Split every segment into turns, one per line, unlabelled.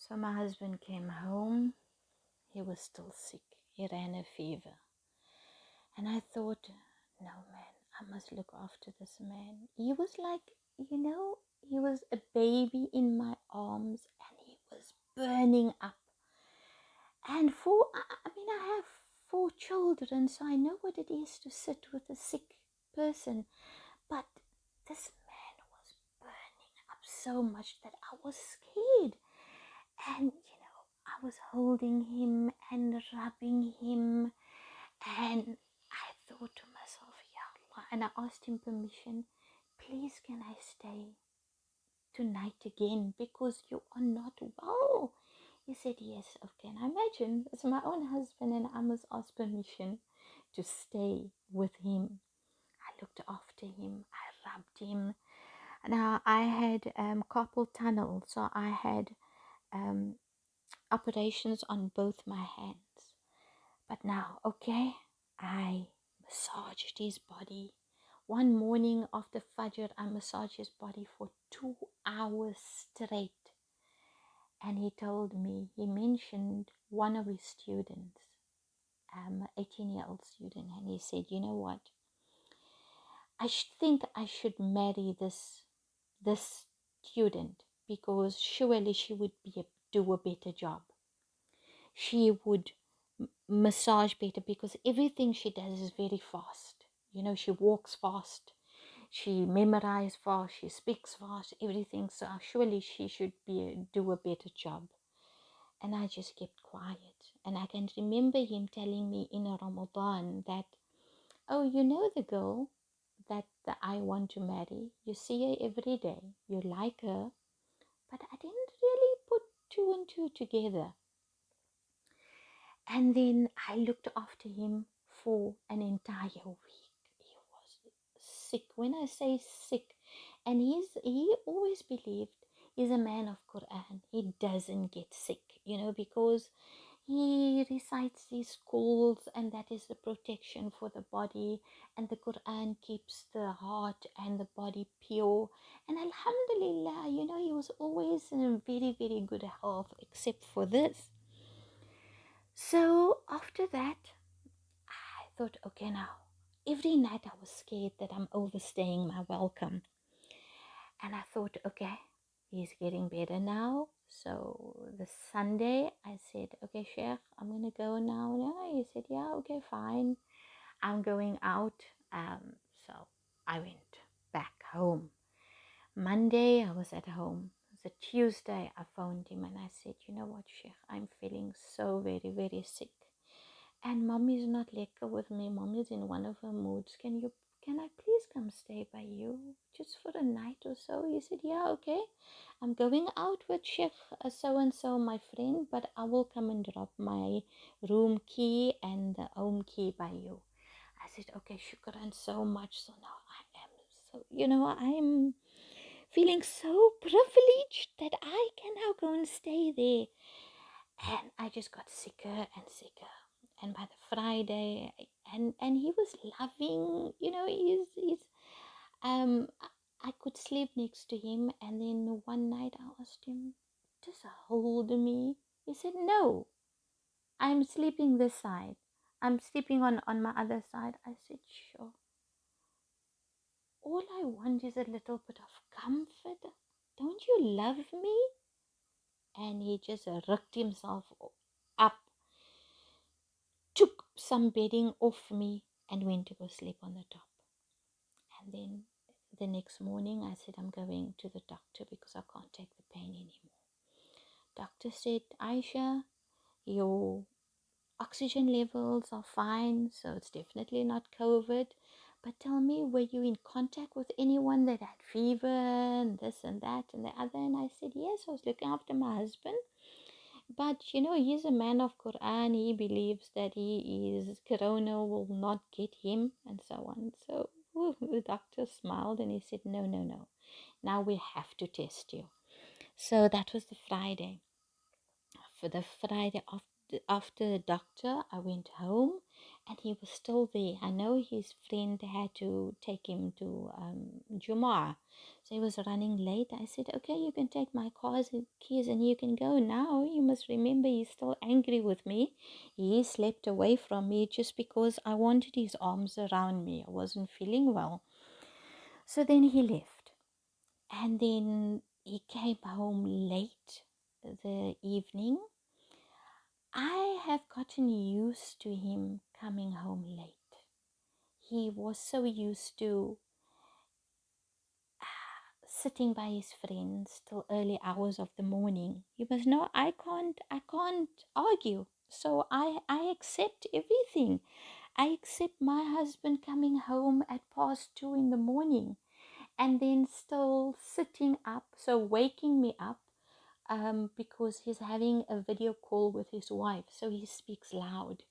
So my husband came home. He was still sick. He ran a fever. And I thought, no, man, I must look after this man. He was like, he was a baby in my arms and he was burning up. And I have 4 children, so I know what it is to sit with a sick person. But this man was burning up so much that I was scared. And, I was holding him and rubbing him. And I thought to myself, Ya Allah, and I asked him permission, please can I stay tonight again because you are not well? He said, yes, okay. And I imagine it's my own husband and I must ask permission to stay with him. I looked after him. I rubbed him. Now I had carpal tunnel, so I had um, operations on both my hands. But now, okay, I massaged his body. One morning after Fajr, I massaged his body for 2 hours straight. And he told me, he mentioned one of his students, 18-year-old student, and he said, you know what? I think I should marry this student because surely she would do a better job. She would massage better because everything she does is very fast. She walks fast, she memorizes fast, she speaks fast, everything. So surely she should do a better job. And I just kept quiet. And I can remember him telling me in a Ramadan that, oh, you know the girl that I want to marry. You see her every day. You like her. But I didn't really put two and two together. And then I looked after him for an entire week. He was sick. When I say sick, and he always believed he's a man of Quran. He doesn't get sick, because he recites these schools, and that is the protection for the body, and the Quran keeps the heart and the body pure. And Alhamdulillah, he was always in a very, very good health, except for this. So after that, I thought, okay, now every night I was scared that I'm overstaying my welcome. And I thought, okay, he's getting better now. So the Sunday, I said, okay, Sheikh, I'm going to go now. Yeah, he said, yeah, okay, fine. I'm going out. So I went back home. Monday, I was at home. The Tuesday, I phoned him and I said, you know what, Sheikh, I'm feeling so very, very sick. And mommy's not lekker with me. Mommy's in one of her moods. Can I please come stay by you just for a night or so? He said, yeah, okay. I'm going out with Sheikh so-and-so, my friend, but I will come and drop my room key and the home key by you. I said, okay, shukran so much. So now I'm feeling so privileged that I can now go and stay there. And I just got sicker and sicker. And by the Friday, and he was loving, he's I could sleep next to him. And then one night I asked him, just hold me. He said, no, I'm sleeping this side. I'm sleeping on my other side. I said, sure. All I want is a little bit of comfort. Don't you love me? And he just ripped himself up, took some bedding off me, and went to go sleep on the top. And then the next morning I said, I'm going to the doctor because I can't take the pain anymore. Doctor said, Aisha, your oxygen levels are fine, so it's definitely not COVID. But tell me, were you in contact with anyone that had fever and this and that and the other? And I said, yes, I was looking after my husband. But he's a man of Quran. He believes that Corona will not get him and so on. So the doctor smiled and he said, no. Now we have to test you. So that was the Friday. For the Friday after the doctor, I went home and he was still there. I know his friend had to take him to Jumu'ah, so he was running late. I said, okay, you can take my car's keys and you can go now. You must remember he's still angry with me. He slept away from me just because I wanted his arms around me. I wasn't feeling well. So then he left, and then he came home late the evening. I have gotten used to him coming home late. He was so used to sitting by his friends till early hours of the morning. You must know I can't argue. So I accept everything. I accept my husband coming home at past 2 in the morning and then still sitting up, so waking me up, because he's having a video call with his wife, so he speaks loud.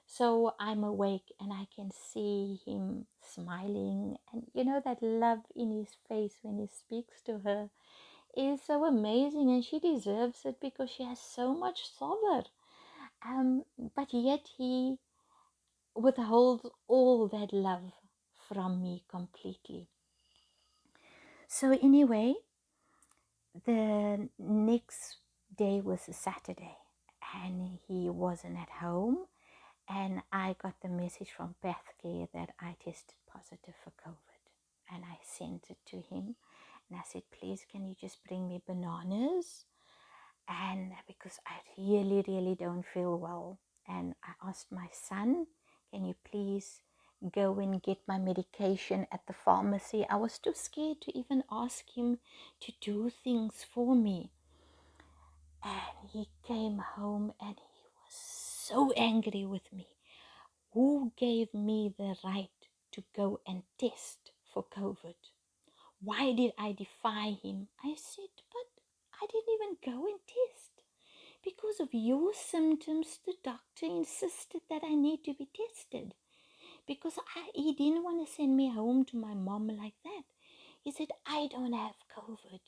So I'm awake and I can see him smiling, and that love in his face when he speaks to her is so amazing, and she deserves it because she has so much sabr. But yet he withholds all that love from me completely. So anyway, the next day was a Saturday and he wasn't at home, and I got the message from Pathcare that I tested positive for COVID, and I sent it to him and I said, please can you just bring me bananas, and because I really don't feel well. And I asked my son, can you please go and get my medication at the pharmacy? I was too scared to even ask him to do things for me. And he came home and he was so angry with me. Who gave me the right to go and test for COVID? Why did I defy him? I said, but I didn't even go and test. Because of your symptoms, the doctor insisted that I need to be tested. Because he didn't want to send me home to my mom like that. He said, I don't have COVID.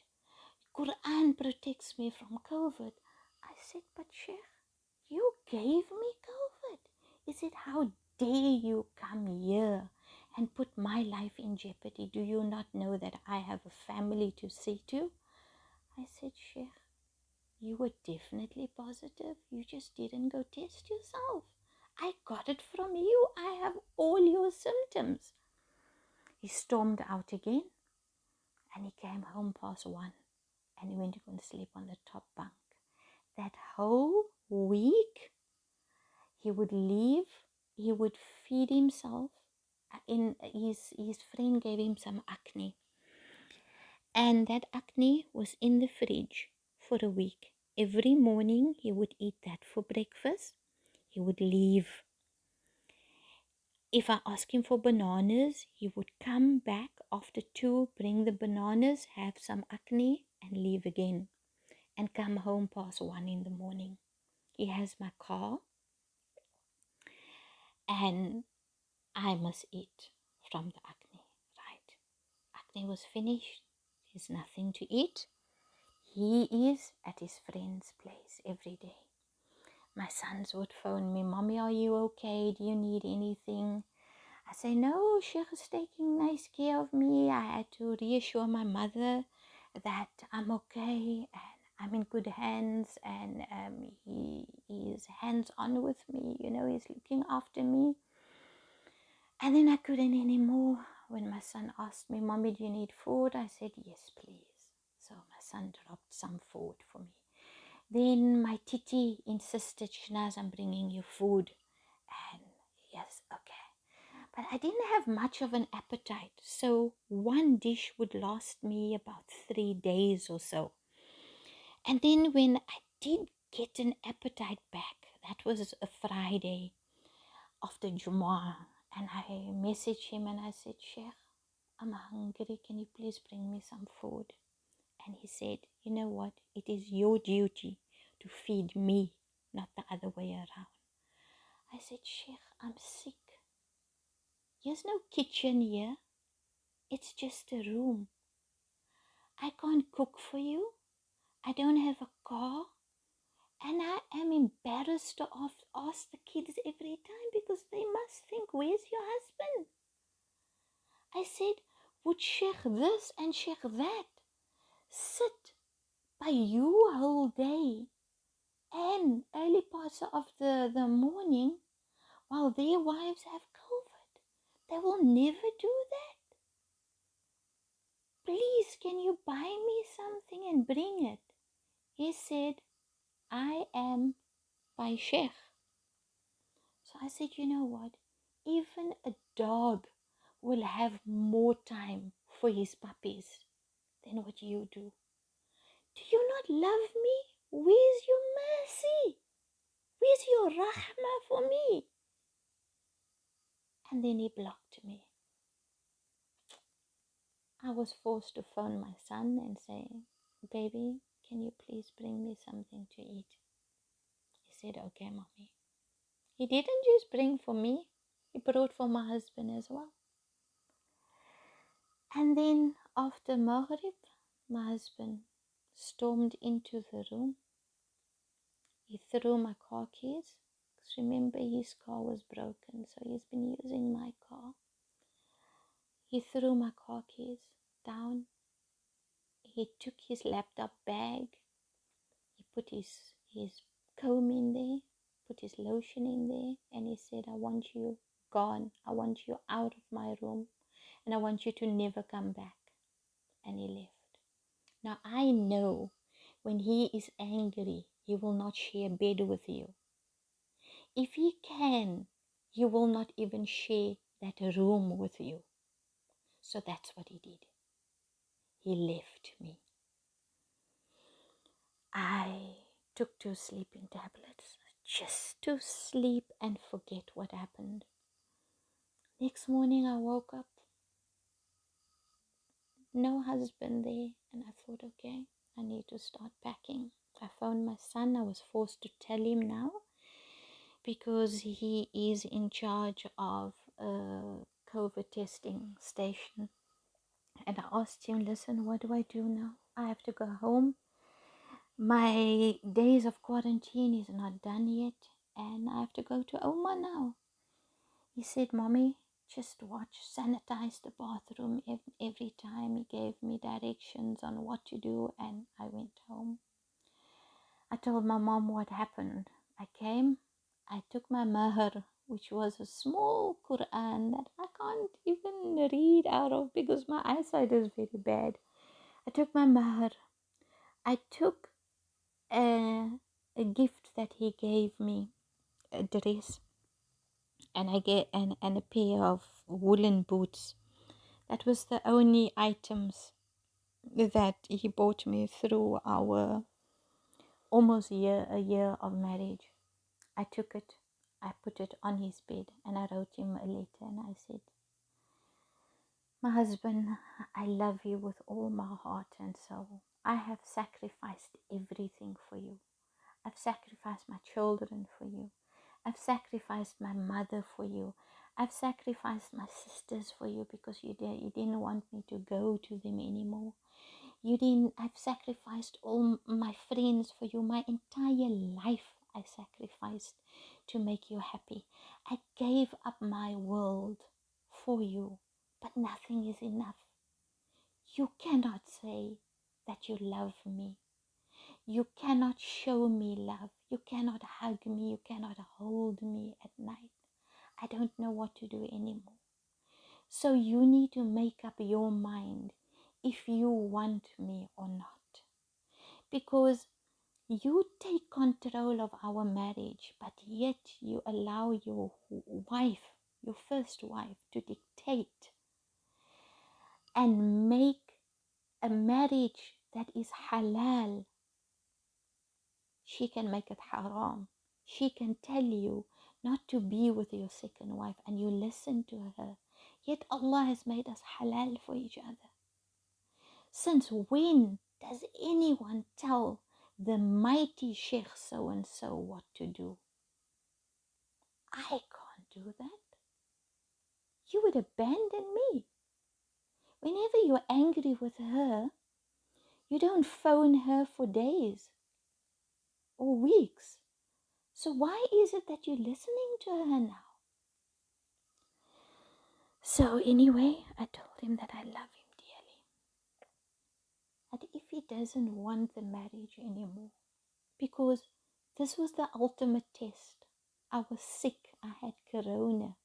Quran protects me from COVID. I said, but Sheikh, you gave me COVID. He said, how dare you come here and put my life in jeopardy? Do you not know that I have a family to see to? I said, Sheikh, you were definitely positive. You just didn't go test yourself. I got it from you. I have all your symptoms. He stormed out again and he came home past 1 and he went to go and sleep on the top bunk. That whole week, he would leave, he would feed himself. In his friend gave him some acne, and that acne was in the fridge for a week. Every morning he would eat that for breakfast. He would leave. If I asked him for bananas, he would come back after 2, bring the bananas, have some acne, and leave again, and come home past 1 in the morning. He has my car, and I must eat from the acne, right? Acne was finished. There's nothing to eat. He is at his friend's place every day. My sons would phone me, Mommy, are you okay? Do you need anything? I say, no, Sheikh is taking nice care of me. I had to reassure my mother that I'm okay and I'm in good hands, and he is hands-on with me. He's looking after me. And then I couldn't anymore. When my son asked me, Mommy, do you need food? I said, yes, please. So my son dropped some food for me. Then my titi insisted, Shnaz, I'm bringing you food. And yes, okay. But I didn't have much of an appetite. So one dish would last me about 3 days or so. And then when I did get an appetite back, that was a Friday after Jumu'ah. And I messaged him and I said, Sheikh, I'm hungry. Can you please bring me some food? And he said, you know what? It is your duty to feed me, not the other way around. I said, Sheikh, I'm sick. There's no kitchen here. It's just a room. I can't cook for you. I don't have a car. And I am embarrassed to ask the kids every time because they must think, where's your husband? I said, would Sheikh this and Sheikh that sit by you whole day and early parts of the morning while their wives have COVID? They will never do that. Please, can you buy me something and bring it? He said, I am by Sheikh. So I said, you know what? Even a dog will have more time for his puppies than what you do. Do you not love me? Where's your mercy? Where's your rahmah for me? And then he blocked me. I was forced to phone my son and say, baby, can you please bring me something to eat? He said, okay, mommy. He didn't just bring for me, he brought for my husband as well. And then after Maghrib, my husband stormed into the room. He threw my car keys. Because remember, his car was broken, so he's been using my car. He threw my car keys down. He took his laptop bag. He put his comb in there, put his lotion in there, and he said, I want you gone. I want you out of my room, and I want you to never come back. And he left. Now I know when he is angry, he will not share bed with you. If he can, he will not even share that room with you. So that's what he did. He left me. I took 2 sleeping tablets just to sleep and forget what happened. Next morning I woke up, no husband there, and I thought, okay, I need to start packing. I phoned my son. I was forced to tell him now because he is in charge of a COVID testing station. And I asked him, listen, what do I do now? I have to go home. My days of quarantine is not done yet, and I have to go to Oma now. He said, Mommy, just watch, sanitize the bathroom every time. He gave me directions on what to do, and I went home. I told my mom what happened. I came, I took my mahar, which was a small Quran that I can't even read out of because my eyesight is very bad. I took my mahar. I took a gift that he gave me, a dress, and I get and a pair of woolen boots. That was the only items that he bought me through our almost a year of marriage. I took it, I put it on his bed, and I wrote him a letter, and I said, my husband, I love you with all my heart and soul. I have sacrificed everything for you. I've sacrificed my children for you. I've sacrificed my mother for you. I've sacrificed my sisters for you because you didn't want me to go to them anymore. I've sacrificed all my friends for you. My entire life I sacrificed to make you happy. I gave up my world for you, but nothing is enough. You cannot say that you love me. You cannot show me love. You cannot hug me. You cannot hold me at night. I don't know what to do anymore. So you need to make up your mind if you want me or not. Because you take control of our marriage, but yet you allow your wife, your first wife, to dictate and make a marriage that is halal. She can make it haram. She can tell you not to be with your second wife, and you listen to her. Yet Allah has made us halal for each other. Since when does anyone tell the mighty Sheikh so-and-so what to do? I can't do that. You would abandon me. Whenever you're angry with her, you don't phone her for days or weeks. So why is it that you're listening to her now? So anyway, I told him that I love him dearly. That if he doesn't want the marriage anymore, because this was the ultimate test. I was sick. I had corona.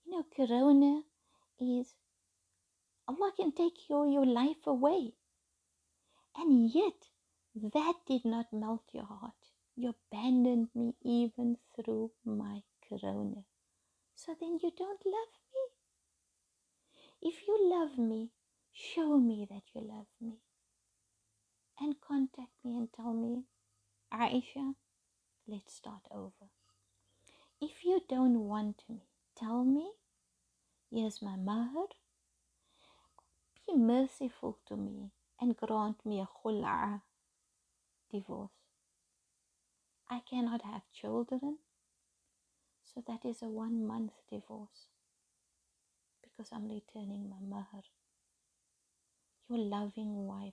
You know, corona is Allah can take your life away. And yet, that did not melt your heart. You abandoned me even through my corona. So then you don't love me. If you love me, show me that you love me. And contact me and tell me, Aisha, let's start over. If you don't want me, tell me, here's my mahar. Be merciful to me and grant me a khul'a, divorce. I cannot have children, so that is a 1 month divorce because I'm returning my mahar. Your loving wife,